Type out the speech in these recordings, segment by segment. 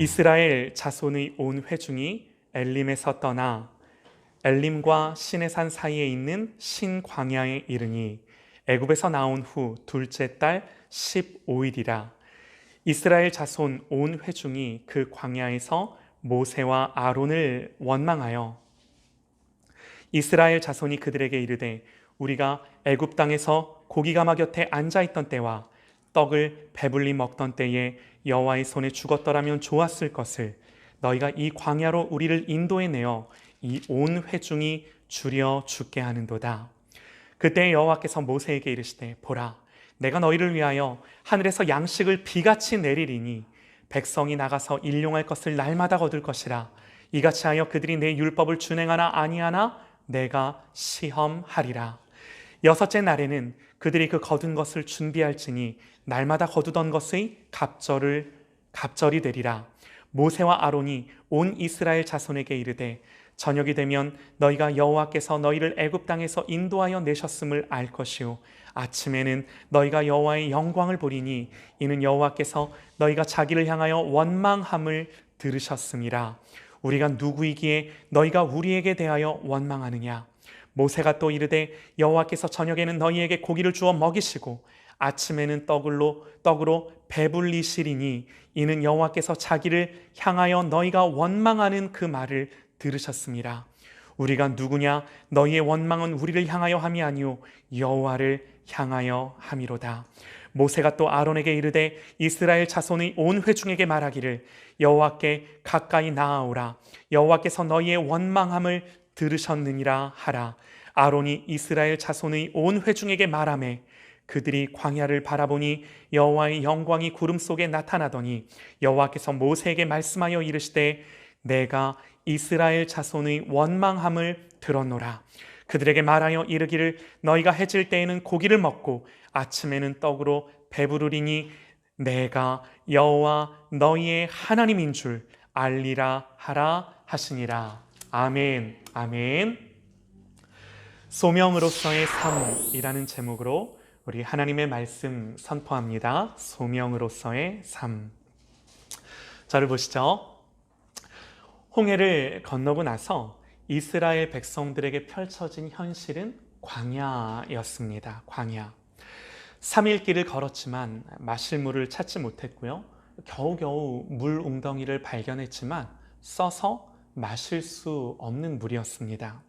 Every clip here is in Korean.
이스라엘 자손의 온 회중이 엘림에서 떠나 엘림과 시내산 사이에 있는 신광야에 이르니 애굽에서 나온 후 둘째 달 15일이라. 이스라엘 자손 온 회중이 그 광야에서 모세와 아론을 원망하여 이스라엘 자손이 그들에게 이르되 우리가 애굽 땅에서 고기가마 곁에 앉아 있던 때와 떡을 배불리 먹던 때에 여호와의 손에 죽었더라면 좋았을 것을 너희가 이 광야로 우리를 인도해 내어 이 온 회중이 줄여 죽게 하는도다. 그때 여호와께서 모세에게 이르시되 보라, 내가 너희를 위하여 하늘에서 양식을 비같이 내리리니 백성이 나가서 일용할 것을 날마다 거둘 것이라. 이같이 하여 그들이 내 율법을 준행하나 아니하나 내가 시험하리라. 여섯째 날에는 그들이 그 거둔 것을 준비할지니 날마다 거두던 것의 갑절이 되리라. 모세와 아론이 온 이스라엘 자손에게 이르되 저녁이 되면 너희가 여호와께서 너희를 애굽 땅에서 인도하여 내셨음을 알 것이요 아침에는 너희가 여호와의 영광을 보리니 이는 여호와께서 너희가 자기를 향하여 원망함을 들으셨음이라. 우리가 누구이기에 너희가 우리에게 대하여 원망하느냐. 모세가 또 이르되 여호와께서 저녁에는 너희에게 고기를 주어 먹이시고 아침에는 떡으로 배불리시리니 이는 여호와께서 자기를 향하여 너희가 원망하는 그 말을 들으셨습니다. 우리가 누구냐? 너희의 원망은 우리를 향하여 함이 아니요 여호와를 향하여 함이로다. 모세가 또 아론에게 이르되 이스라엘 자손의 온 회중에게 말하기를 여호와께 가까이 나아오라. 여호와께서 너희의 원망함을 들으셨느니라 하라. 아론이 이스라엘 자손의 온 회중에게 말하매 그들이 광야를 바라보니 여호와의 영광이 구름 속에 나타나더니 여호와께서 모세에게 말씀하여 이르시되 내가 이스라엘 자손의 원망함을 들었노라. 그들에게 말하여 이르기를 너희가 해질 때에는 고기를 먹고 아침에는 떡으로 배부르리니 내가 여호와 너희의 하나님인 줄 알리라 하라 하시니라. 아멘. 아멘. 소명으로서의 삶이라는 제목으로 우리 하나님의 말씀 선포합니다. 소명으로서의 삶. 저를 보시죠. 홍해를 건너고 나서 이스라엘 백성들에게 펼쳐진 현실은 광야였습니다. 광야. 3일 길을 걸었지만 마실 물을 찾지 못했고요. 겨우겨우 물 웅덩이를 발견했지만 써서 마실 수 없는 물이었습니다.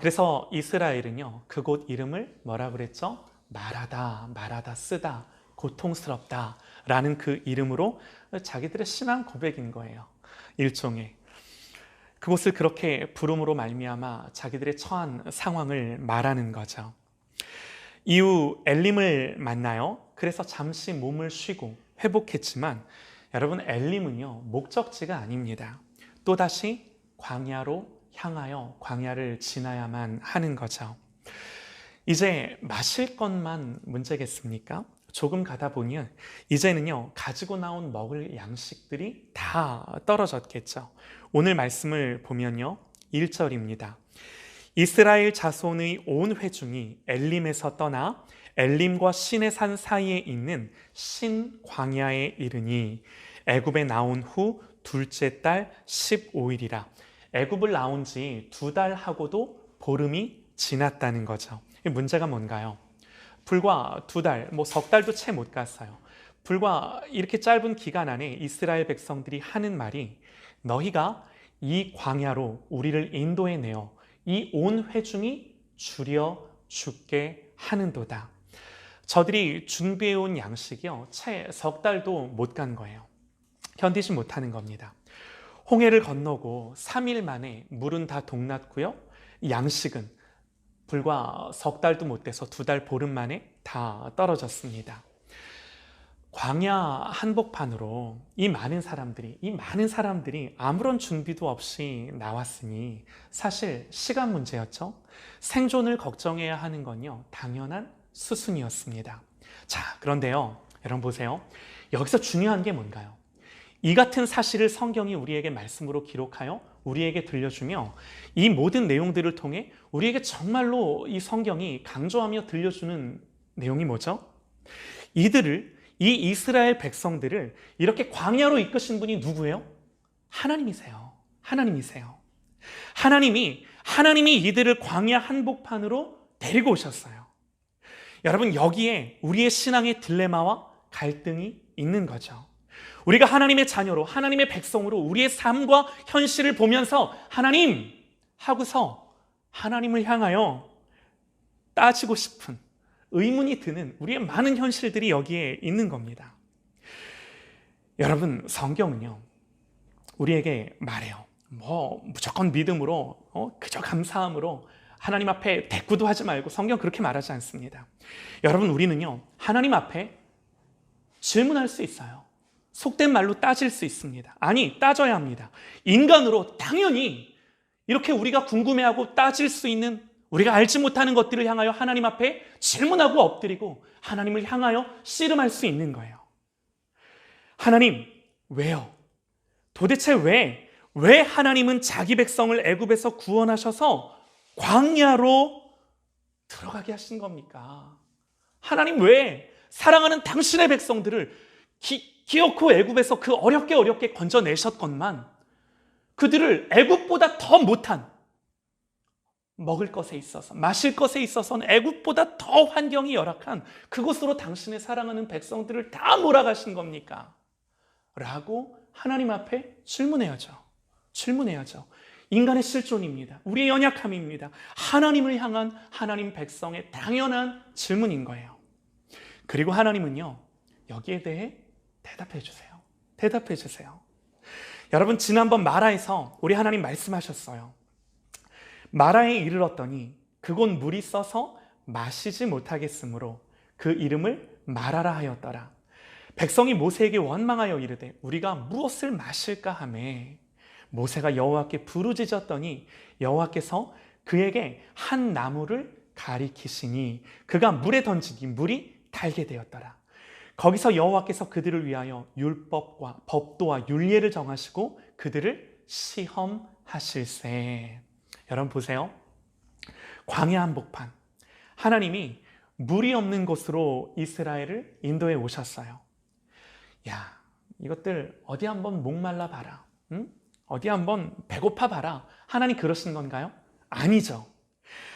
그래서 이스라엘은요, 그곳 이름을 뭐라 그랬죠? 마라다, 쓰다, 고통스럽다 라는 그 이름으로 자기들의 신앙 고백인 거예요. 일종의. 그곳을 그렇게 부름으로 말미암아 자기들의 처한 상황을 말하는 거죠. 이후 엘림을 만나요. 그래서 잠시 몸을 쉬고 회복했지만 여러분, 엘림은요 목적지가 아닙니다. 또다시 광야로 향하여 광야를 지나야만 하는 거죠. 이제 마실 것만 문제겠습니까? 조금 가다 보니 이제는요 가지고 나온 먹을 양식들이 다 떨어졌겠죠. 오늘 말씀을 보면요 1절입니다. 이스라엘 자손의 온 회중이 엘림에서 떠나 엘림과 시내산 사이에 있는 신광야에 이르니 애굽에 나온 후 둘째 달 15일이라. 애굽을 나온 지 2달 하고도 보름이 지났다는 거죠. 문제가 뭔가요? 불과 2달, 석 달도 채 못 갔어요. 불과 이렇게 짧은 기간 안에 이스라엘 백성들이 하는 말이 너희가 이 광야로 우리를 인도해 내어 이 온 회중이 줄여 죽게 하는도다. 저들이 준비해온 양식이요 채 3달도 못 간 거예요. 견디지 못하는 겁니다. 홍해를 건너고 3일 만에 물은 다 동났고요. 양식은 불과 3달도 못 돼서 2달 보름 만에 다 떨어졌습니다. 광야 한복판으로 이 많은 사람들이 아무런 준비도 없이 나왔으니 사실 시간 문제였죠. 생존을 걱정해야 하는 건요 당연한 수순이었습니다. 자, 그런데요 여러분 보세요. 여기서 중요한 게 뭔가요? 이 같은 사실을 성경이 우리에게 말씀으로 기록하여 우리에게 들려주며 이 모든 내용들을 통해 우리에게 정말로 이 성경이 강조하며 들려주는 내용이 뭐죠? 이들을 이 이스라엘 백성들을 이렇게 광야로 이끄신 분이 누구예요? 하나님이세요. 하나님이세요. 하나님이 이들을 광야 한복판으로 데리고 오셨어요. 여러분, 여기에 우리의 신앙의 딜레마와 갈등이 있는 거죠. 우리가 하나님의 자녀로, 하나님의 백성으로 우리의 삶과 현실을 보면서 하나님 하고서 하나님을 향하여 따지고 싶은, 의문이 드는 우리의 많은 현실들이 여기에 있는 겁니다. 여러분, 성경은요 우리에게 말해요. 무조건 믿음으로, 그저 감사함으로 하나님 앞에 대꾸도 하지 말고, 성경 그렇게 말하지 않습니다. 여러분, 우리는요 하나님 앞에 질문할 수 있어요. 속된 말로 따질 수 있습니다. 아니, 따져야 합니다. 인간으로 당연히 이렇게 우리가 궁금해하고 따질 수 있는, 우리가 알지 못하는 것들을 향하여 하나님 앞에 질문하고 엎드리고 하나님을 향하여 씨름할 수 있는 거예요. 하나님, 왜요? 도대체 왜 하나님은 자기 백성을 애굽에서 구원하셔서 광야로 들어가게 하신 겁니까? 하나님, 왜 사랑하는 당신의 백성들을 기어코 애굽에서 그 어렵게 건져내셨건만 그들을 애굽보다 더 못한, 먹을 것에 있어서, 마실 것에 있어서는 애굽보다 더 환경이 열악한 그곳으로 당신의 사랑하는 백성들을 다 몰아가신 겁니까? 라고 하나님 앞에 질문해야죠. 인간의 실존입니다. 우리의 연약함입니다. 하나님을 향한 하나님 백성의 당연한 질문인 거예요. 그리고 하나님은요 여기에 대해 대답해 주세요. 여러분, 지난번 마라에서 우리 하나님 말씀하셨어요. 마라에 이르렀더니 그곳 물이 써서 마시지 못하겠으므로 그 이름을 마라라 하였더라. 백성이 모세에게 원망하여 이르되 우리가 무엇을 마실까 하매 모세가 여호와께 부르짖었더니 여호와께서 그에게 한 나무를 가리키시니 그가 물에 던지니 물이 달게 되었더라. 거기서 여호와께서 그들을 위하여 율법과 법도와 율례를 정하시고 그들을 시험하실세. 여러분 보세요. 광야 한복판, 하나님이 물이 없는 곳으로 이스라엘을 인도해 오셨어요. 야, 이것들 어디 한번 목말라 봐라, 어디 한번 배고파 봐라. 하나님 그러신 건가요? 아니죠.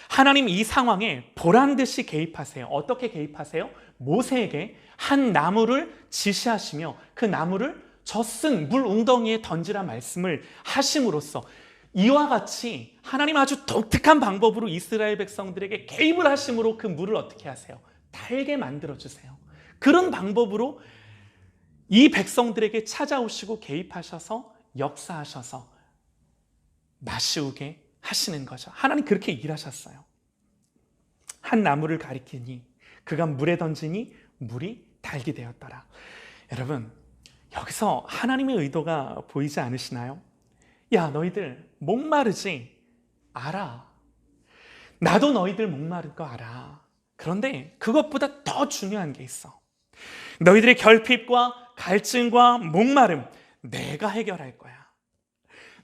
하나님 이 상황에 보란듯이 개입하세요. 어떻게 개입하세요? 모세에게 한 나무를 지시하시며 그 나무를 젖쓴 물 웅덩이에 던지라 말씀을 하심으로써 이와 같이 하나님 아주 독특한 방법으로 이스라엘 백성들에게 개입을 하심으로 그 물을 어떻게 하세요? 달게 만들어주세요. 그런 방법으로 이 백성들에게 찾아오시고 개입하셔서 역사하셔서 마시우게 하시는 거죠. 하나님 그렇게 일하셨어요. 한 나무를 가리키니 그가 물에 던지니 물이 달게 되었더라. 여러분, 여기서 하나님의 의도가 보이지 않으시나요? 야, 너희들 목마르지? 알아. 나도 너희들 목마를 거 알아. 그런데 그것보다 더 중요한 게 있어. 너희들의 결핍과 갈증과 목마름 내가 해결할 거야.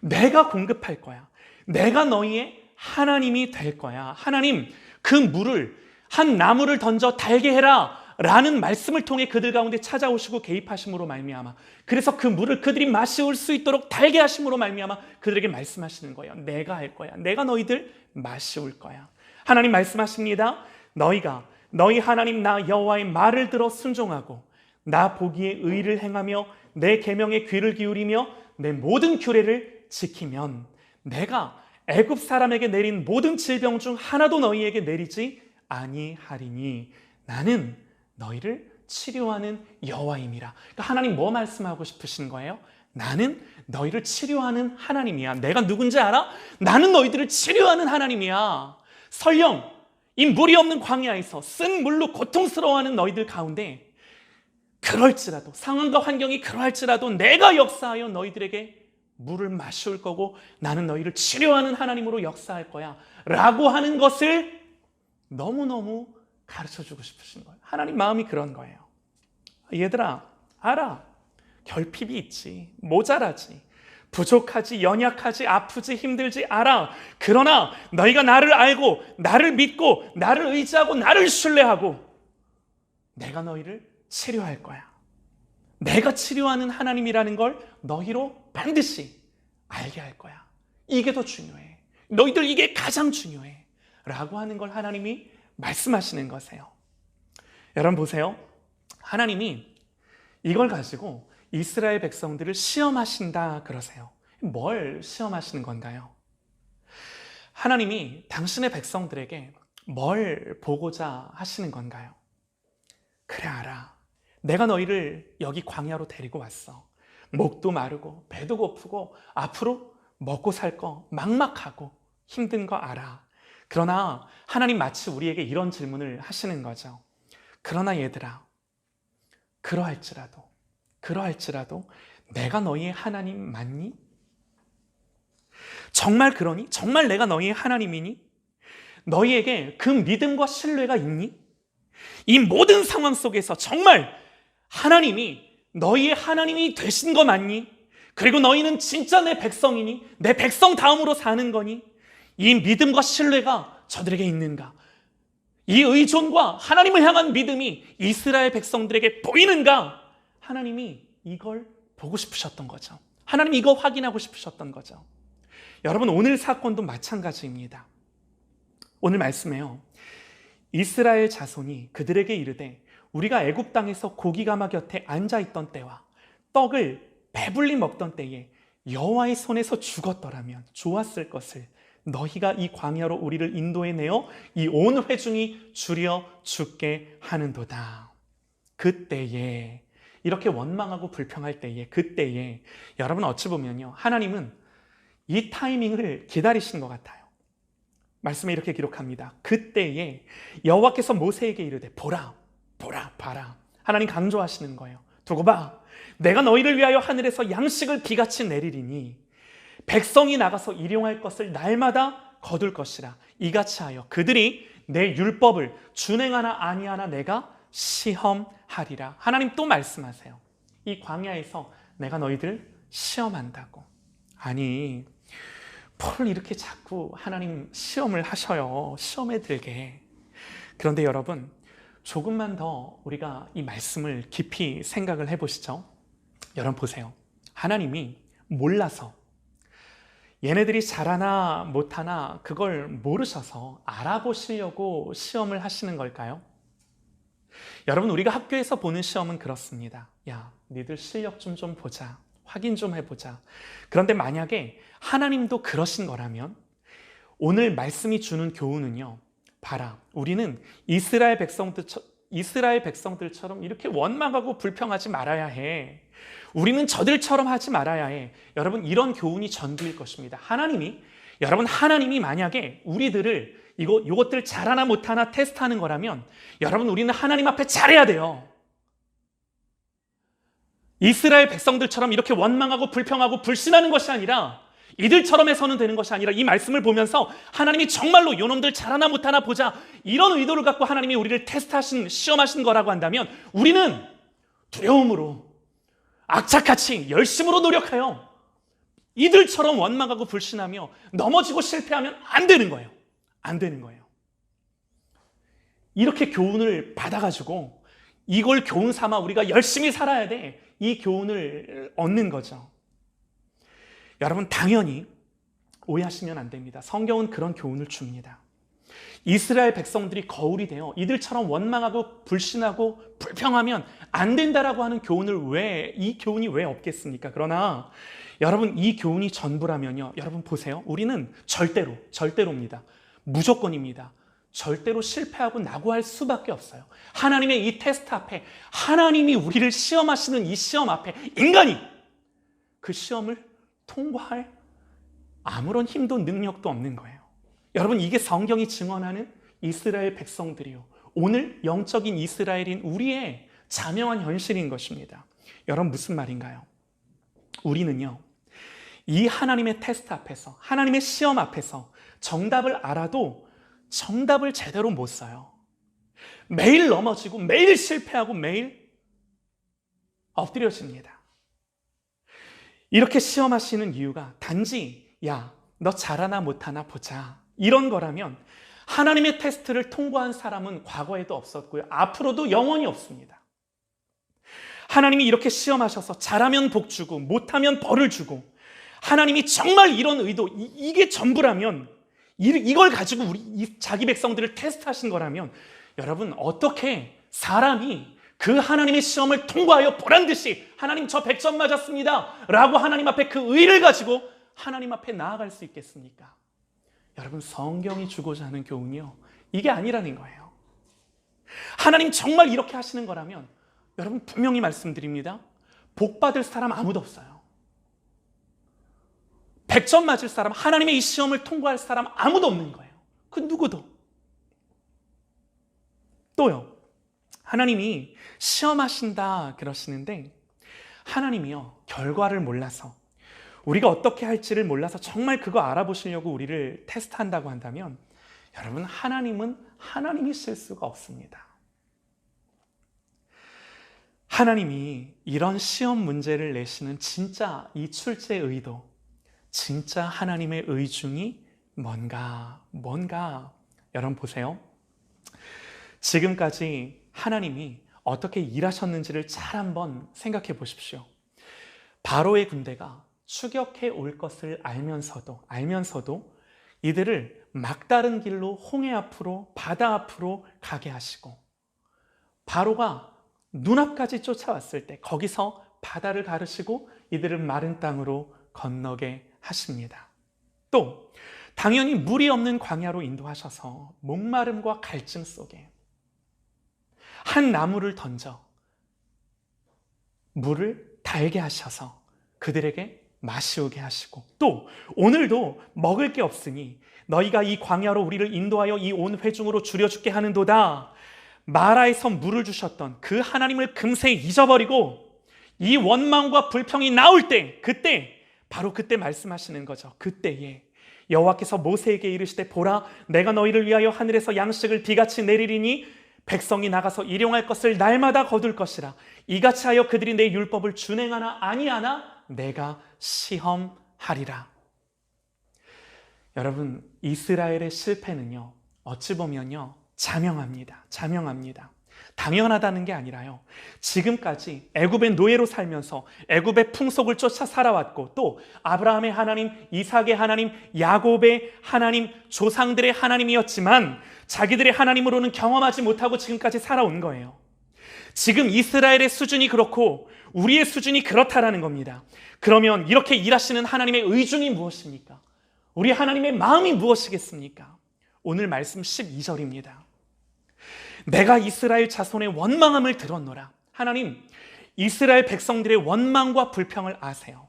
내가 공급할 거야. 내가 너희의 하나님이 될 거야. 하나님, 그 물을 한 나무를 던져 달게 해라 라는 말씀을 통해 그들 가운데 찾아오시고 개입하심으로 말미암아, 그래서 그 물을 그들이 마실 수 있도록 달게 하심으로 말미암아 그들에게 말씀하시는 거예요. 내가 할 거야. 내가 너희들 마시울 거야. 하나님 말씀하십니다. 너희가 너희 하나님 나 여호와의 말을 들어 순종하고 나 보기에 의를 행하며 내 계명에 귀를 기울이며 내 모든 규례를 지키면 내가 애굽 사람에게 내린 모든 질병 중 하나도 너희에게 내리지 아니하리니 나는 너희를 치료하는 여호와임이라. 그러니까 하나님 뭐 말씀하고 싶으신 거예요? 나는 너희를 치료하는 하나님이야. 내가 누군지 알아? 나는 너희들을 치료하는 하나님이야. 설령 이 물이 없는 광야에서 쓴 물로 고통스러워하는 너희들 가운데 그럴지라도, 상황과 환경이 그러할지라도 내가 역사하여 너희들에게 물을 마실 거고 나는 너희를 치료하는 하나님으로 역사할 거야 라고 하는 것을 너무너무 가르쳐주고 싶으신 거예요. 하나님 마음이 그런 거예요. 얘들아, 알아. 결핍이 있지, 모자라지, 부족하지, 연약하지, 아프지, 힘들지 알아. 그러나 너희가 나를 알고 나를 믿고 나를 의지하고 나를 신뢰하고 내가 너희를 치료할 거야. 내가 치료하는 하나님이라는 걸 너희로 반드시 알게 할 거야. 이게 더 중요해. 너희들 이게 가장 중요해. 라고 하는 걸 하나님이 말씀하시는 거세요. 여러분 보세요. 하나님이 이걸 가지고 이스라엘 백성들을 시험하신다 그러세요. 뭘 시험하시는 건가요? 하나님이 당신의 백성들에게 뭘 보고자 하시는 건가요? 그래 알아. 내가 너희를 여기 광야로 데리고 왔어. 목도 마르고 배도 고프고 앞으로 먹고 살 거 막막하고 힘든 거 알아. 그러나 하나님 마치 우리에게 이런 질문을 하시는 거죠. 그러나 얘들아, 그러할지라도 내가 너희의 하나님 맞니? 정말 그러니? 정말 내가 너희의 하나님이니? 너희에게 그 믿음과 신뢰가 있니? 이 모든 상황 속에서 정말 하나님이 너희의 하나님이 되신 거 맞니? 그리고 너희는 진짜 내 백성이니? 내 백성 다음으로 사는 거니? 이 믿음과 신뢰가 저들에게 있는가? 이 의존과 하나님을 향한 믿음이 이스라엘 백성들에게 보이는가? 하나님이 이걸 보고 싶으셨던 거죠. 하나님이 이거 확인하고 싶으셨던 거죠. 여러분 오늘 사건도 마찬가지입니다. 오늘 말씀에요. 이스라엘 자손이 그들에게 이르되 우리가 애굽 땅에서 고기가마 곁에 앉아있던 때와 떡을 배불리 먹던 때에 여호와의 손에서 죽었더라면 좋았을 것을 너희가 이 광야로 우리를 인도해내어 이 온 회중이 줄여 죽게 하는도다. 그때에 이렇게 원망하고 불평할 때에 그때에 여러분 어찌 보면요 하나님은 이 타이밍을 기다리신 것 같아요. 말씀에 이렇게 기록합니다. 그때에 여호와께서 모세에게 이르되 보라 봐라. 하나님 강조하시는 거예요. 두고 봐. 내가 너희를 위하여 하늘에서 양식을 비같이 내리리니 백성이 나가서 일용할 것을 날마다 거둘 것이라. 이같이 하여 그들이 내 율법을 준행하나 아니하나 내가 시험하리라. 하나님 또 말씀하세요. 이 광야에서 내가 너희들 시험한다고. 아니 뭘 이렇게 자꾸 하나님 시험을 하셔요. 시험에 들게. 그런데 여러분 조금만 더 우리가 이 말씀을 깊이 생각을 해보시죠. 여러분 보세요. 하나님이 몰라서 얘네들이 잘하나 못하나 그걸 모르셔서 알아보시려고 시험을 하시는 걸까요? 여러분 우리가 학교에서 보는 시험은 그렇습니다. 야, 니들 실력 좀 보자. 확인 좀 해보자. 그런데 만약에 하나님도 그러신 거라면 오늘 말씀이 주는 교훈은요. 봐라, 우리는 이스라엘 백성들처럼 이렇게 원망하고 불평하지 말아야 해. 우리는 저들처럼 하지 말아야 해. 여러분 이런 교훈이 전부일 것입니다. 하나님이 만약에 우리들을 이것들 잘하나 못하나 테스트하는 거라면 여러분 우리는 하나님 앞에 잘해야 돼요. 이스라엘 백성들처럼 이렇게 원망하고 불평하고 불신하는 것이 아니라 이들처럼 해서는 되는 것이 아니라 이 말씀을 보면서 하나님이 정말로 요놈들 잘하나 못하나 보자 이런 의도를 갖고 하나님이 우리를 시험하신 거라고 한다면 우리는 두려움으로 악착같이 열심으로 노력하여 이들처럼 원망하고 불신하며 넘어지고 실패하면 안 되는 거예요. 안 되는 거예요. 이렇게 교훈을 받아가지고 이걸 교훈 삼아 우리가 열심히 살아야 돼. 이 교훈을 얻는 거죠. 여러분 당연히 오해하시면 안 됩니다. 성경은 그런 교훈을 줍니다. 이스라엘 백성들이 거울이 되어 이들처럼 원망하고 불신하고 불평하면 안 된다라고 하는 이 교훈이 왜 없겠습니까? 그러나 여러분 이 교훈이 전부라면요. 여러분 보세요. 우리는 절대로입니다. 무조건입니다. 절대로 실패하고 낙오할 수밖에 없어요. 하나님의 이 테스트 앞에 하나님이 우리를 시험하시는 이 시험 앞에 인간이 그 시험을 통과할 아무런 힘도 능력도 없는 거예요. 여러분 이게 성경이 증언하는 이스라엘 백성들이요. 오늘 영적인 이스라엘인 우리의 자명한 현실인 것입니다. 여러분 무슨 말인가요? 우리는요. 이 하나님의 테스트 앞에서 하나님의 시험 앞에서 정답을 알아도 정답을 제대로 못 써요. 매일 넘어지고 매일 실패하고 매일 엎드려집니다. 이렇게 시험하시는 이유가 단지 야, 너 잘하나 못하나 보자 이런 거라면 하나님의 테스트를 통과한 사람은 과거에도 없었고요. 앞으로도 영원히 없습니다. 하나님이 이렇게 시험하셔서 잘하면 복 주고 못하면 벌을 주고, 하나님이 정말 이런 의도, 이게 전부라면, 이걸 가지고 자기 백성들을 테스트하신 거라면, 여러분 어떻게 사람이 그 하나님의 시험을 통과하여 보란듯이 하나님 저 100점 맞았습니다 라고 하나님 앞에 그 의를 가지고 하나님 앞에 나아갈 수 있겠습니까? 여러분, 성경이 주고자 하는 교훈이요, 이게 아니라는 거예요. 하나님 정말 이렇게 하시는 거라면 여러분 분명히 말씀드립니다. 복 받을 사람 아무도 없어요. 100점 맞을 사람, 하나님의 이 시험을 통과할 사람 아무도 없는 거예요. 그 누구도. 또요, 하나님이 시험하신다 그러시는데, 하나님이요 결과를 몰라서, 우리가 어떻게 할지를 몰라서 정말 그거 알아보시려고 우리를 테스트한다고 한다면, 여러분 하나님은 하나님이 쓸 수가 없습니다. 하나님이 이런 시험 문제를 내시는 진짜 이 출제 의도, 진짜 하나님의 의중이 뭔가 여러분 보세요. 지금까지 하나님이 어떻게 일하셨는지를 잘 한번 생각해 보십시오. 바로의 군대가 추격해 올 것을 알면서도 이들을 막다른 길로 홍해 앞으로, 바다 앞으로 가게 하시고, 바로가 눈앞까지 쫓아왔을 때 거기서 바다를 가르시고 이들을 마른 땅으로 건너게 하십니다. 또 당연히 물이 없는 광야로 인도하셔서 목마름과 갈증 속에 한 나무를 던져 물을 달게 하셔서 그들에게 마시우게 하시고, 또 오늘도 먹을 게 없으니 너희가 이 광야로 우리를 인도하여 이 온 회중으로 줄여 죽게 하는도다. 마라에서 물을 주셨던 그 하나님을 금세 잊어버리고 이 원망과 불평이 나올 때, 바로 그때 말씀하시는 거죠. 그때에 여호와께서 모세에게 이르시되, 보라, 내가 너희를 위하여 하늘에서 양식을 비같이 내리리니 백성이 나가서 일용할 것을 날마다 거둘 것이라. 이같이 하여 그들이 내 율법을 준행하나 아니하나 내가 시험하리라. 여러분, 이스라엘의 실패는요, 어찌 보면요 자명합니다. 당연하다는 게 아니라요, 지금까지 애굽의 노예로 살면서 애굽의 풍속을 쫓아 살아왔고, 또 아브라함의 하나님, 이삭의 하나님, 야곱의 하나님, 조상들의 하나님이었지만 자기들의 하나님으로는 경험하지 못하고 지금까지 살아온 거예요. 지금 이스라엘의 수준이 그렇고 우리의 수준이 그렇다라는 겁니다. 그러면 이렇게 일하시는 하나님의 의중이 무엇입니까? 우리 하나님의 마음이 무엇이겠습니까? 오늘 말씀 12절입니다. 내가 이스라엘 자손의 원망함을 들었노라. 하나님, 이스라엘 백성들의 원망과 불평을 아세요.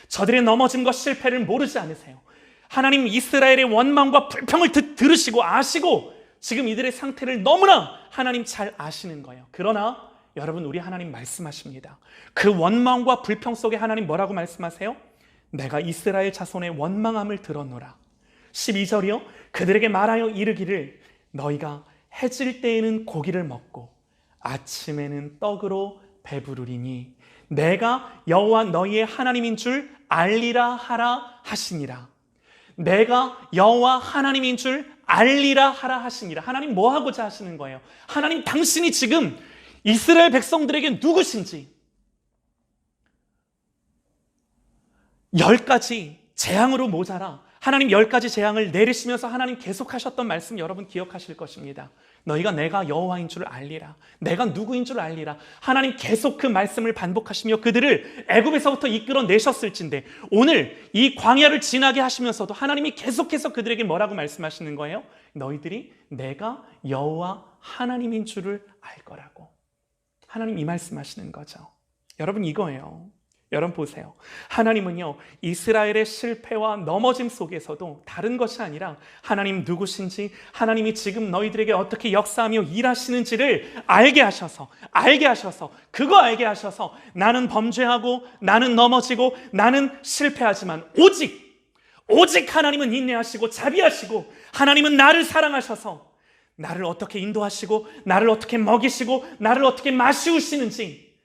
저들의 넘어짐과 실패를 모르지 않으세요. 하나님, 이스라엘의 원망과 불평을 들으시고 아시고 지금 이들의 상태를 너무나 하나님 잘 아시는 거예요. 그러나 여러분, 우리 하나님 말씀하십니다. 그 원망과 불평 속에 하나님 뭐라고 말씀하세요? 내가 이스라엘 자손의 원망함을 들었노라. 12절이요, 그들에게 말하여 이르기를, 너희가 해질 때에는 고기를 먹고 아침에는 떡으로 배부르리니 내가 여호와 너희의 하나님인 줄 알리라 하라 하시니라. 내가 여호와 하나님인 줄 알리라 하라 하시니라. 하나님 뭐 하고자 하시는 거예요? 하나님, 당신이 지금 이스라엘 백성들에게 누구신지, 10가지 재앙으로 모자라 하나님 10가지 재앙을 내리시면서 하나님 계속하셨던 말씀 여러분 기억하실 것입니다. 너희가 내가 여호와인 줄 알리라. 내가 누구인 줄 알리라. 하나님 계속 그 말씀을 반복하시며 그들을 애굽에서부터 이끌어 내셨을진데, 오늘 이 광야를 지나게 하시면서도 하나님이 계속해서 그들에게 뭐라고 말씀하시는 거예요? 너희들이 내가 여호와 하나님인 줄을 알 거라고. 하나님 이 말씀하시는 거죠. 여러분, 이거예요. 여러분 보세요. 하나님은요, 이스라엘의 실패와 넘어짐 속에서도 다른 것이 아니라 하나님 누구신지, 하나님이 지금 너희들에게 어떻게 역사하며 일하시는지를 알게 하셔서 그거 알게 하셔서 나는 범죄하고 나는 넘어지고 나는 실패하지만 오직 하나님은 인내하시고 자비하시고 하나님은 나를 사랑하셔서 나를 어떻게 인도하시고 나를 어떻게 먹이시고 나를 어떻게 마시우시는지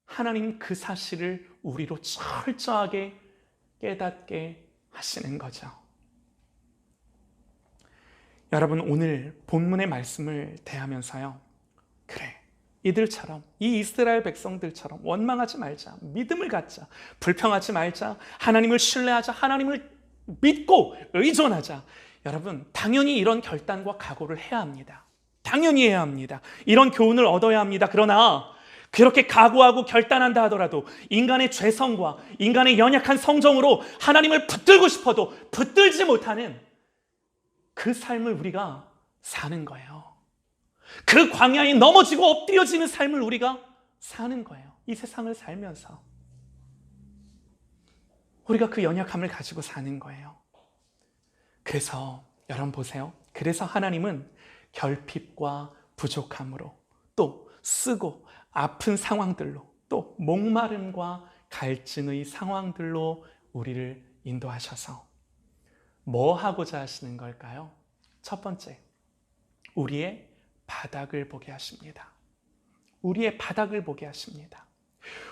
하나님 그 사실을 우리로 철저하게 깨닫게 하시는 거죠. 여러분, 오늘 본문의 말씀을 대하면서요, 그래, 이들처럼, 이 이스라엘 백성들처럼 원망하지 말자, 믿음을 갖자, 불평하지 말자, 하나님을 신뢰하자, 하나님을 믿고 의존하자. 여러분, 당연히 이런 결단과 각오를 해야 합니다. 당연히 해야 합니다. 이런 교훈을 얻어야 합니다. 그러나 그렇게 각오하고 결단한다 하더라도 인간의 죄성과 인간의 연약한 성정으로 하나님을 붙들고 싶어도 붙들지 못하는 그 삶을 우리가 사는 거예요. 그 광야에 넘어지고 엎드려지는 삶을 우리가 사는 거예요. 이 세상을 살면서 우리가 그 연약함을 가지고 사는 거예요. 그래서 여러분 보세요. 그래서 하나님은 결핍과 부족함으로, 또 쓰고 아픈 상황들로, 또 목마름과 갈증의 상황들로 우리를 인도하셔서 뭐 하고자 하시는 걸까요? 첫 번째, 우리의 바닥을 보게 하십니다. 우리의 바닥을 보게 하십니다.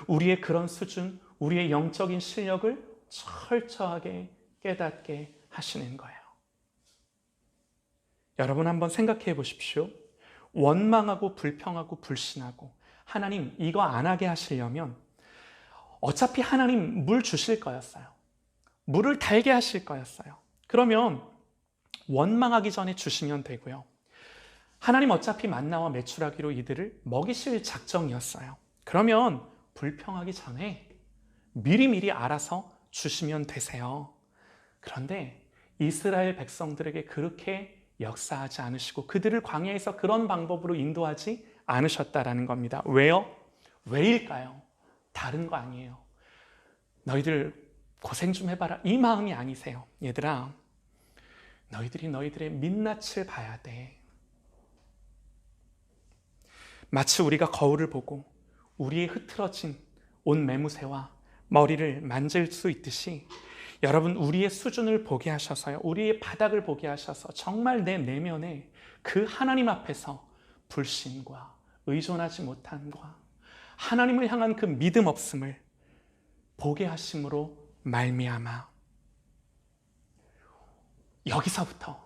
우리의 그런 수준, 우리의 영적인 실력을 철저하게 깨닫게 하시는 거예요. 여러분 한번 생각해 보십시오. 원망하고 불평하고 불신하고 하나님 이거 안 하게 하시려면 어차피 하나님 물 주실 거였어요. 물을 달게 하실 거였어요. 그러면 원망하기 전에 주시면 되고요. 하나님 어차피 만나와 메추라기로 이들을 먹이실 작정이었어요. 그러면 불평하기 전에 미리미리 알아서 주시면 되세요. 그런데 이스라엘 백성들에게 그렇게 역사하지 않으시고 그들을 광야에서 그런 방법으로 인도하지 않으셨다라는 겁니다. 왜요? 왜일까요? 다른 거 아니에요. 너희들 고생 좀 해봐라 이 마음이 아니세요. 얘들아, 너희들이 너희들의 민낯을 봐야 돼. 마치 우리가 거울을 보고 우리의 흐트러진 옷 매무새와 머리를 만질 수 있듯이 여러분 우리의 수준을 보게 하셔서요, 우리의 바닥을 보게 하셔서 정말 내 내면에 그 하나님 앞에서 불신과 의존하지 못함과 하나님을 향한 그 믿음 없음을 보게 하심으로 말미암아 여기서부터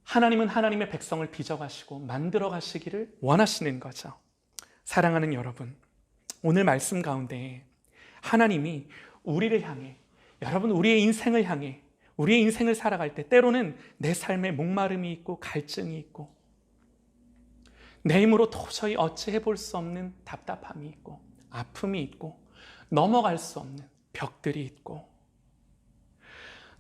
하나님은 하나님의 백성을 빚어가시고 만들어 가시기를 원하시는 거죠. 사랑하는 여러분, 오늘 말씀 가운데 하나님이 우리를 향해, 여러분 우리의 인생을 향해, 우리의 인생을 살아갈 때 때로는 내 삶에 목마름이 있고 갈증이 있고 내 힘으로 도저히 어찌해 볼 수 없는 답답함이 있고 아픔이 있고 넘어갈 수 없는 벽들이 있고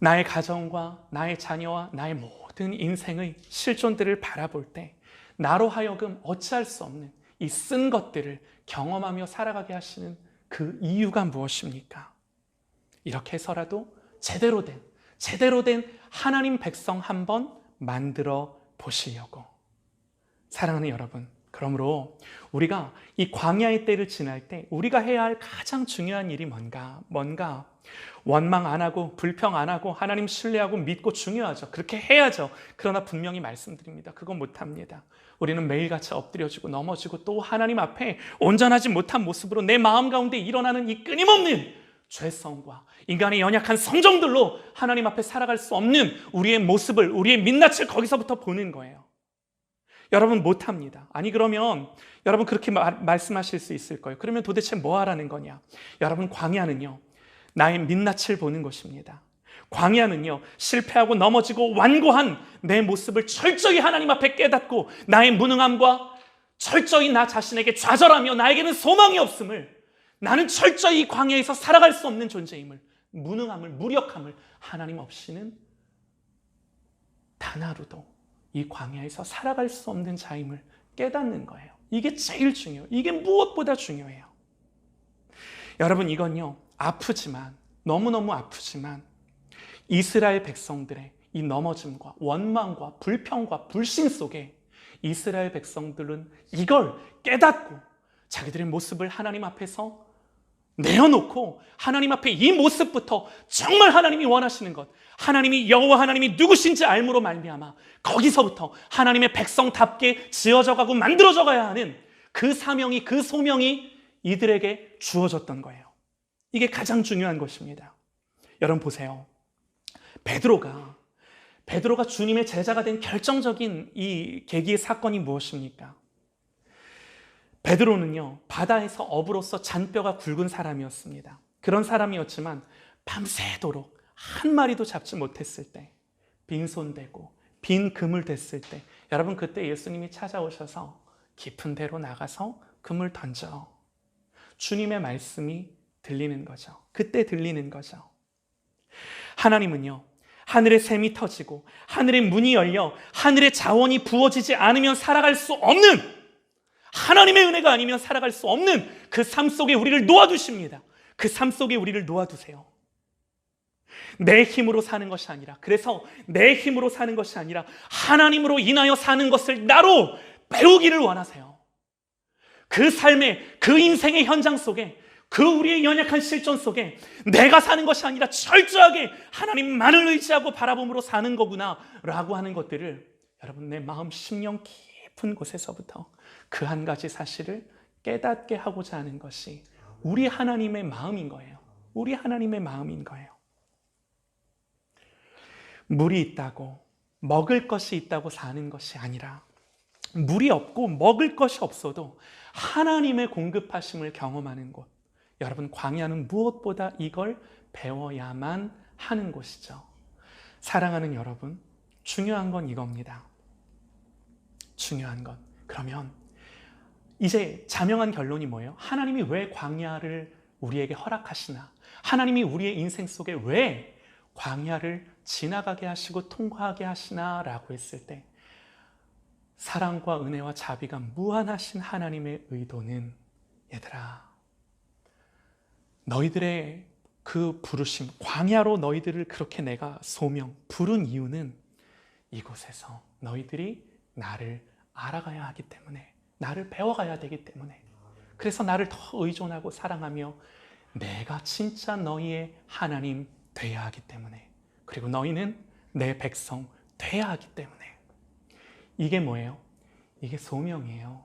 나의 가정과 나의 자녀와 나의 모든 인생의 실존들을 바라볼 때 나로 하여금 어찌할 수 없는 이 쓴 것들을 경험하며 살아가게 하시는 그 이유가 무엇입니까? 이렇게 해서라도 제대로 된 하나님 백성 한번 만들어 보시려고. 사랑하는 여러분, 그러므로 우리가 이 광야의 때를 지날 때 우리가 해야 할 가장 중요한 일이 뭔가? 원망 안 하고 불평 안 하고 하나님 신뢰하고 믿고 중요하죠. 그렇게 해야죠. 그러나 분명히 말씀드립니다. 그건 못합니다. 우리는 매일같이 엎드려지고 넘어지고 또 하나님 앞에 온전하지 못한 모습으로 내 마음 가운데 일어나는 이 끊임없는 죄성과 인간의 연약한 성정들로 하나님 앞에 살아갈 수 없는 우리의 모습을, 우리의 민낯을 거기서부터 보는 거예요. 여러분 못합니다. 아니 그러면 여러분 그렇게 말씀하실 수 있을 거예요. 그러면 도대체 뭐 하라는 거냐? 여러분 광야는요, 나의 민낯을 보는 것입니다. 광야는요, 실패하고 넘어지고 완고한 내 모습을 철저히 하나님 앞에 깨닫고 나의 무능함과 철저히 나 자신에게 좌절하며 나에게는 소망이 없음을, 나는 철저히 이 광야에서 살아갈 수 없는 존재임을, 무능함을, 무력함을, 하나님 없이는 단 하루도 이 광야에서 살아갈 수 없는 자임을 깨닫는 거예요. 이게 제일 중요해요. 이게 무엇보다 중요해요. 여러분 이건요, 아프지만, 너무너무 아프지만 이스라엘 백성들의 이 넘어짐과 원망과 불평과 불신 속에 이스라엘 백성들은 이걸 깨닫고 자기들의 모습을 하나님 앞에서 내어놓고 하나님 앞에 이 모습부터 정말 하나님이 원하시는 것, 하나님이 여호와 하나님이 누구신지 알므로 말미암아 거기서부터 하나님의 백성답게 지어져 가고 만들어져 가야 하는 그 사명이, 그 소명이 이들에게 주어졌던 거예요. 이게 가장 중요한 것입니다. 여러분 보세요. 베드로가 주님의 제자가 된 결정적인 이 계기의 사건이 무엇입니까? 베드로는요, 바다에서 어부로서 잔뼈가 굵은 사람이었습니다. 그런 사람이었지만 밤새도록 한 마리도 잡지 못했을 때, 빈손대고 빈 그물 댔을 때, 여러분 그때 예수님이 찾아오셔서 깊은 데로 나가서 그물 던져. 주님의 말씀이 들리는 거죠. 그때 들리는 거죠. 하나님은요, 하늘의 샘이 터지고 하늘의 문이 열려 하늘의 자원이 부어지지 않으면 살아갈 수 없는, 하나님의 은혜가 아니면 살아갈 수 없는 그 삶 속에 우리를 놓아두십니다. 그 삶 속에 우리를 놓아두세요. 내 힘으로 사는 것이 아니라, 그래서 내 힘으로 사는 것이 아니라 하나님으로 인하여 사는 것을 나로 배우기를 원하세요. 그 삶의, 그 인생의 현장 속에, 그 우리의 연약한 실존 속에 내가 사는 것이 아니라 철저하게 하나님만을 의지하고 바라봄으로 사는 거구나 라고 하는 것들을 여러분 내 마음 심령 깊은 곳에서부터 그 한 가지 사실을 깨닫게 하고자 하는 것이 우리 하나님의 마음인 거예요. 우리 하나님의 마음인 거예요. 물이 있다고, 먹을 것이 있다고 사는 것이 아니라, 물이 없고 먹을 것이 없어도 하나님의 공급하심을 경험하는 곳. 여러분, 광야는 무엇보다 이걸 배워야만 하는 곳이죠. 사랑하는 여러분, 중요한 건 이겁니다. 중요한 건. 그러면 이제 자명한 결론이 뭐예요? 하나님이 왜 광야를 우리에게 허락하시나? 하나님이 우리의 인생 속에 왜 광야를 지나가게 하시고 통과하게 하시나? 라고 했을 때, 사랑과 은혜와 자비가 무한하신 하나님의 의도는, 얘들아, 너희들의 그 부르심, 광야로 너희들을 그렇게 내가 소명, 부른 이유는 이곳에서 너희들이 나를 알아가야 하기 때문에, 나를 배워가야 되기 때문에, 그래서 나를 더 의존하고 사랑하며 내가 진짜 너희의 하나님 돼야 하기 때문에, 그리고 너희는 내 백성 돼야 하기 때문에. 이게 뭐예요? 이게 소명이에요.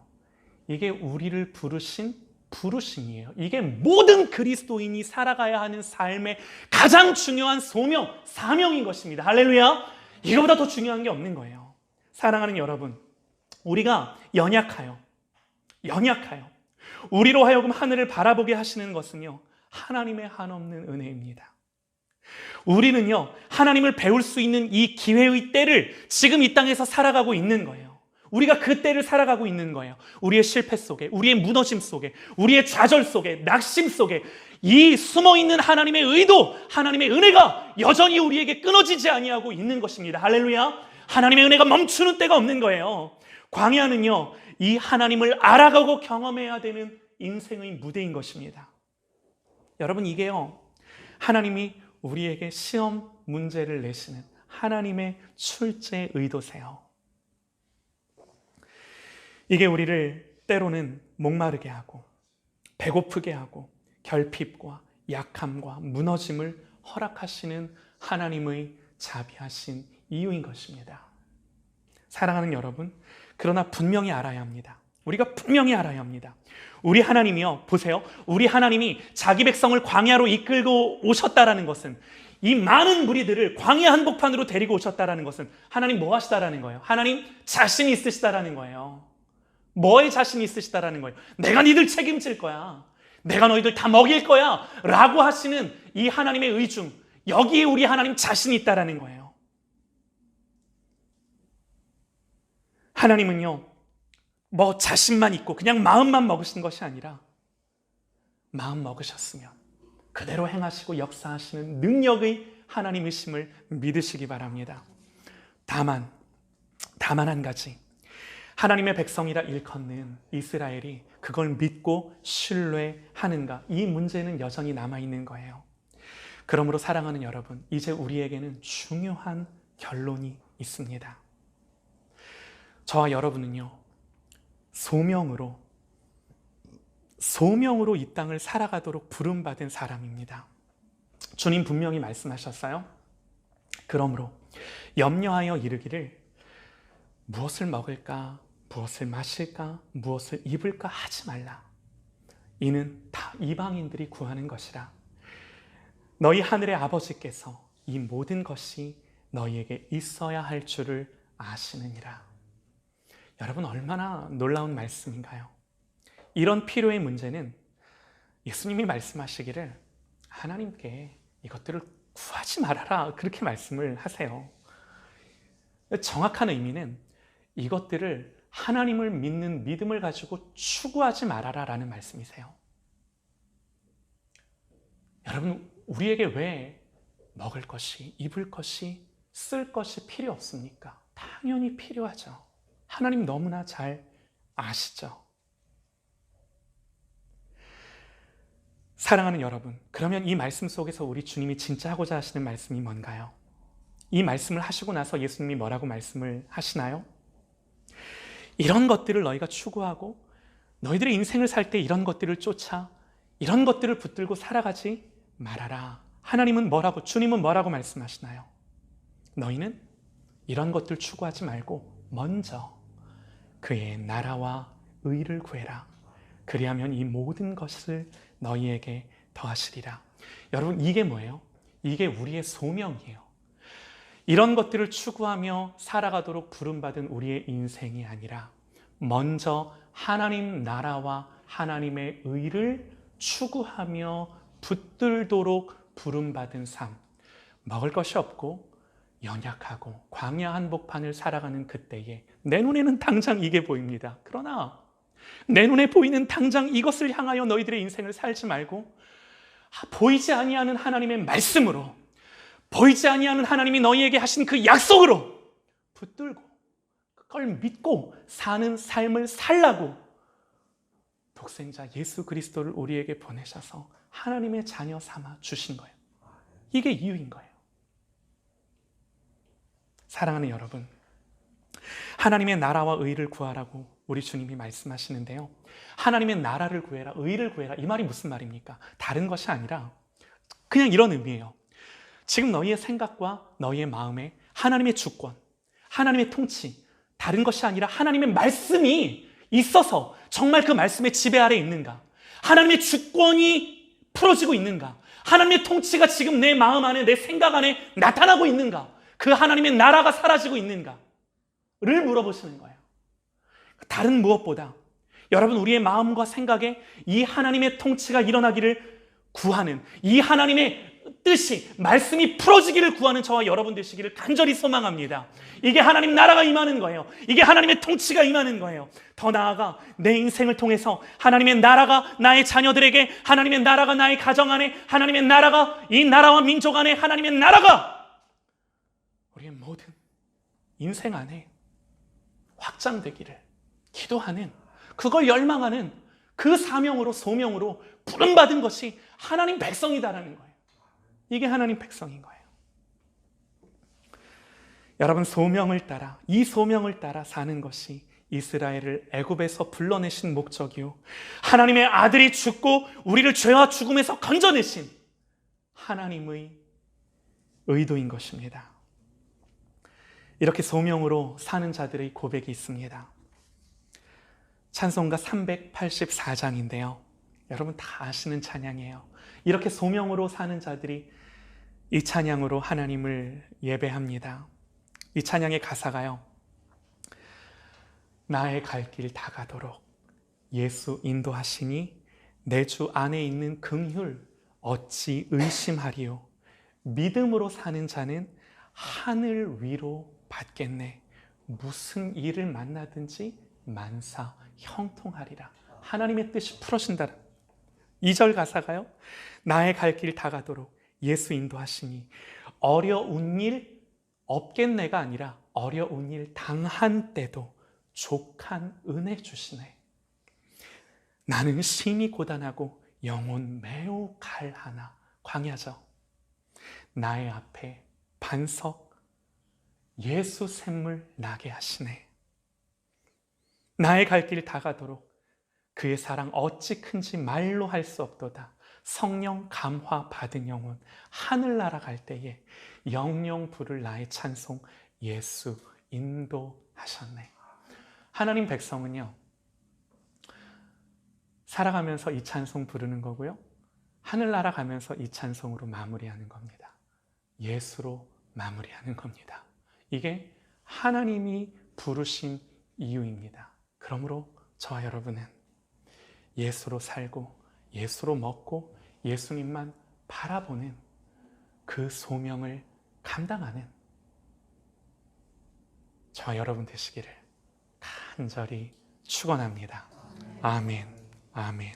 이게 우리를 부르신 부르심이에요. 이게 모든 그리스도인이 살아가야 하는 삶의 가장 중요한 소명, 사명인 것입니다. 할렐루야! 이거보다 더 중요한 게 없는 거예요. 사랑하는 여러분, 우리가 연약하여 우리로 하여금 하늘을 바라보게 하시는 것은요, 하나님의 한없는 은혜입니다. 우리는요, 하나님을 배울 수 있는 이 기회의 때를 지금 이 땅에서 살아가고 있는 거예요. 우리가 그 때를 살아가고 있는 거예요. 우리의 실패 속에, 우리의 무너짐 속에, 우리의 좌절 속에, 낙심 속에 이 숨어있는 하나님의 의도, 하나님의 은혜가 여전히 우리에게 끊어지지 아니하고 있는 것입니다. 할렐루야! 하나님의 은혜가 멈추는 때가 없는 거예요. 광야는요, 이 하나님을 알아가고 경험해야 되는 인생의 무대인 것입니다. 여러분, 이게요, 하나님이 우리에게 시험 문제를 내시는 하나님의 출제 의도세요. 이게 우리를 때로는 목마르게 하고 배고프게 하고 결핍과 약함과 무너짐을 허락하시는 하나님의 자비하신 이유인 것입니다. 사랑하는 여러분, 그러나 분명히 알아야 합니다. 우리가 분명히 알아야 합니다. 우리 하나님이요, 보세요. 우리 하나님이 자기 백성을 광야로 이끌고 오셨다라는 것은, 이 많은 무리들을 광야 한복판으로 데리고 오셨다라는 것은 하나님 뭐 하시다라는 거예요? 하나님 자신이 있으시다라는 거예요. 뭐에 자신이 있으시다라는 거예요? 내가 니들 책임질 거야. 내가 너희들 다 먹일 거야. 라고 하시는 이 하나님의 의중, 여기에 우리 하나님 자신이 있다라는 거예요. 하나님은요, 뭐 자신만 있고 그냥 마음만 먹으신 것이 아니라 마음 먹으셨으면 그대로 행하시고 역사하시는 능력의 하나님이심을 믿으시기 바랍니다. 다만 한 가지, 하나님의 백성이라 일컫는 이스라엘이 그걸 믿고 신뢰하는가, 이 문제는 여전히 남아있는 거예요. 그러므로 사랑하는 여러분, 이제 우리에게는 중요한 결론이 있습니다. 저와 여러분은요, 소명으로 이 땅을 살아가도록 부름받은 사람입니다. 주님 분명히 말씀하셨어요. 그러므로 염려하여 이르기를 무엇을 먹을까, 무엇을 마실까, 무엇을 입을까 하지 말라. 이는 다 이방인들이 구하는 것이라. 너희 하늘의 아버지께서 이 모든 것이 너희에게 있어야 할 줄을 아시느니라. 여러분, 얼마나 놀라운 말씀인가요? 이런 필요의 문제는 예수님이 말씀하시기를 하나님께 이것들을 구하지 말아라, 그렇게 말씀을 하세요. 정확한 의미는 이것들을 하나님을 믿는 믿음을 가지고 추구하지 말아라 라는 말씀이세요. 여러분, 우리에게 왜 먹을 것이, 입을 것이, 쓸 것이 필요 없습니까? 당연히 필요하죠. 하나님 너무나 잘 아시죠. 사랑하는 여러분, 그러면 이 말씀 속에서 우리 주님이 진짜 하고자 하시는 말씀이 뭔가요? 이 말씀을 하시고 나서 예수님이 뭐라고 말씀을 하시나요? 이런 것들을 너희가 추구하고 너희들의 인생을 살 때 이런 것들을 쫓아 이런 것들을 붙들고 살아가지 말아라. 하나님은 뭐라고, 주님은 뭐라고 말씀하시나요? 너희는 이런 것들 추구하지 말고 먼저 그의 나라와 의를 구해라. 그리하면 이 모든 것을 너희에게 더하시리라. 여러분, 이게 뭐예요? 이게 우리의 소명이에요. 이런 것들을 추구하며 살아가도록 부름받은 우리의 인생이 아니라 먼저 하나님 나라와 하나님의 의를 추구하며 붙들도록 부름받은 삶. 먹을 것이 없고 연약하고 광야 한복판을 살아가는 그때에 내 눈에는 당장 이게 보입니다. 그러나 내 눈에 보이는 당장 이것을 향하여 너희들의 인생을 살지 말고 보이지 아니하는 하나님의 말씀으로, 보이지 아니하는 하나님이 너희에게 하신 그 약속으로 붙들고 그걸 믿고 사는 삶을 살라고 독생자 예수 그리스도를 우리에게 보내셔서 하나님의 자녀 삼아 주신 거예요. 이게 이유인 거예요. 사랑하는 여러분, 하나님의 나라와 의를 구하라고 우리 주님이 말씀하시는데요, 하나님의 나라를 구해라, 의를 구해라, 이 말이 무슨 말입니까? 다른 것이 아니라 그냥 이런 의미예요. 지금 너희의 생각과 너희의 마음에 하나님의 주권, 하나님의 통치, 다른 것이 아니라 하나님의 말씀이 있어서 정말 그 말씀의 지배 아래 있는가? 하나님의 주권이 풀어지고 있는가? 하나님의 통치가 지금 내 마음 안에, 내 생각 안에 나타나고 있는가? 그 하나님의 나라가 사라지고 있는가? 를 물어보시는 거예요. 다른 무엇보다 여러분, 우리의 마음과 생각에 이 하나님의 통치가 일어나기를 구하는, 이 하나님의 뜻이, 말씀이 풀어지기를 구하는 저와 여러분 되시기를 간절히 소망합니다. 이게 하나님 나라가 임하는 거예요. 이게 하나님의 통치가 임하는 거예요. 더 나아가 내 인생을 통해서 하나님의 나라가 나의 자녀들에게, 하나님의 나라가 나의 가정 안에, 하나님의 나라가 이 나라와 민족 안에, 하나님의 나라가 우리의 모든 인생 안에 확장되기를 기도하는, 그걸 열망하는 그 사명으로, 소명으로 부름받은 것이 하나님 백성이다라는 거예요. 이게 하나님 백성인 거예요. 여러분, 소명을 따라, 이 소명을 따라 사는 것이 이스라엘을 애굽에서 불러내신 목적이요, 하나님의 아들이 죽고 우리를 죄와 죽음에서 건져내신 하나님의 의도인 것입니다. 이렇게 소명으로 사는 자들의 고백이 있습니다. 찬송가 384장인데요. 여러분 다 아시는 찬양이에요. 이렇게 소명으로 사는 자들이 이 찬양으로 하나님을 예배합니다. 이 찬양의 가사가요, 나의 갈 길 다 가도록 예수 인도하시니 내 주 안에 있는 긍휼 어찌 의심하리요. 믿음으로 사는 자는 하늘 위로 받겠네. 무슨 일을 만나든지 만사 형통하리라. 하나님의 뜻이 풀어진다. 2절 가사가요, 나의 갈 길 다 가도록 예수 인도하시니 어려운 일 없겠네가 아니라 어려운 일 당한 때도 족한 은혜 주시네. 나는 심히 고단하고 영혼 매우 갈하나. 광야죠. 나의 앞에 반석 예수 샘물 나게 하시네. 나의 갈 길 다 가도록 그의 사랑 어찌 큰지 말로 할 수 없도다. 성령 감화 받은 영혼 하늘나라 갈 때에 영영 부를 나의 찬송 예수 인도하셨네. 하나님 백성은요, 살아가면서 이 찬송 부르는 거고요, 하늘나라 가면서 이 찬송으로 마무리하는 겁니다. 예수로 마무리하는 겁니다. 이게 하나님이 부르신 이유입니다. 그러므로 저와 여러분은 예수로 살고 예수로 먹고 예수님만 바라보는 그 소명을 감당하는 저와 여러분 되시기를 간절히 축원합니다. 아멘. 아멘.